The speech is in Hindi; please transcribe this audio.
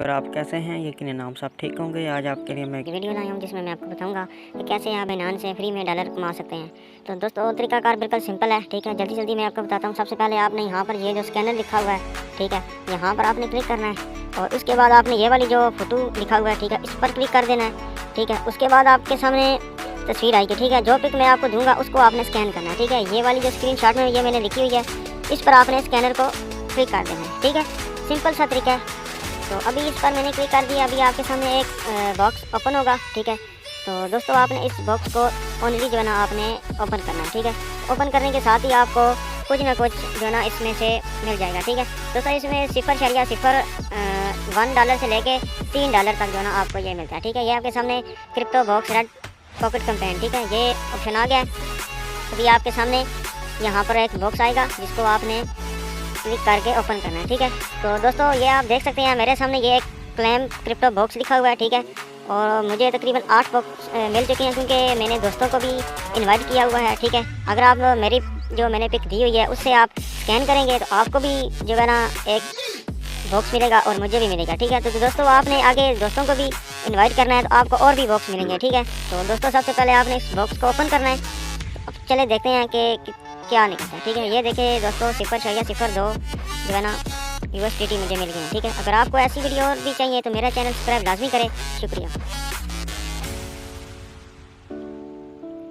और आप कैसे हैं? यकीनन आप सब ठीक होंगे। आज आपके लिए मैं एक वीडियो लाया हूँ जिसमें मैं आपको बताऊंगा कि कैसे आप बाइनेंस से फ्री में डॉलर कमा सकते हैं। तो दोस्तों तरीकाकार बिल्कुल सिंपल है, ठीक है। जल्दी मैं आपको बताता हूँ। सबसे पहले आपने यहाँ पर ये जो स्कैनर लिखा हुआ है, ठीक है, यहाँ पर आपने क्लिक करना है और उसके बाद आपने ये वाली जो फोटो लिखा हुआ है, ठीक है, इस पर क्लिक कर देना है, ठीक है। उसके बाद आपके सामने तस्वीर आएगी, ठीक है। जो पिक मैं आपको दूंगा उसको आपने स्कैन करना है, ठीक है। ये वाली जो स्क्रीनशॉट में ये मैंने लिखी हुई है, इस पर आपने स्कैनर को क्लिक कर देना है, ठीक है। सिंपल सा तरीका है। तो अभी इस पर मैंने क्लिक कर दिया। अभी आपके सामने एक बॉक्स ओपन होगा, ठीक है। तो दोस्तों आपने इस बॉक्स को ओनली जो है ना आपने ओपन करना है, ठीक है। ओपन करने के साथ ही आपको कुछ ना कुछ जो है ना इसमें से मिल जाएगा, ठीक है। दोस्तों इसमें 0.01 डॉलर से लेके $3 तक जो है ना आपको ये मिलता है, ठीक है। ये आपके सामने crypto box red pocket campaign, ठीक है, ये ऑप्शन आ गया है। अभी आपके सामने यहाँ पर एक बॉक्स आएगा जिसको आपने क्लिक करके ओपन करना है, ठीक है। तो दोस्तों ये आप देख सकते हैं मेरे सामने ये एक क्लेम क्रिप्टो बॉक्स लिखा हुआ है, ठीक है। और मुझे तकरीबन 8 बॉक्स मिल चुके हैं क्योंकि मैंने दोस्तों को भी इनवाइट किया हुआ है, ठीक है। अगर आप मेरी जो मैंने पिक दी हुई है उससे आप स्कैन करेंगे तो आपको भी जो है ना एक बॉक्स मिलेगा और मुझे भी मिलेगा, ठीक है। तो दोस्तों आपने आगे दोस्तों को भी इन्वाइट करना है तो आपको और भी बॉक्स मिलेंगे, ठीक है। तो दोस्तों सबसे पहले आपने इस बॉक्स को ओपन करना है। अब चले देखते हैं कि क्या निकलता है, ठीक है। ये देखिए दोस्तों 0.02 जो है ना USDT मुझे मिल गई है, ठीक है। अगर आपको ऐसी वीडियो और भी चाहिए तो मेरा चैनल सब्सक्राइब लाजमी करें। शुक्रिया।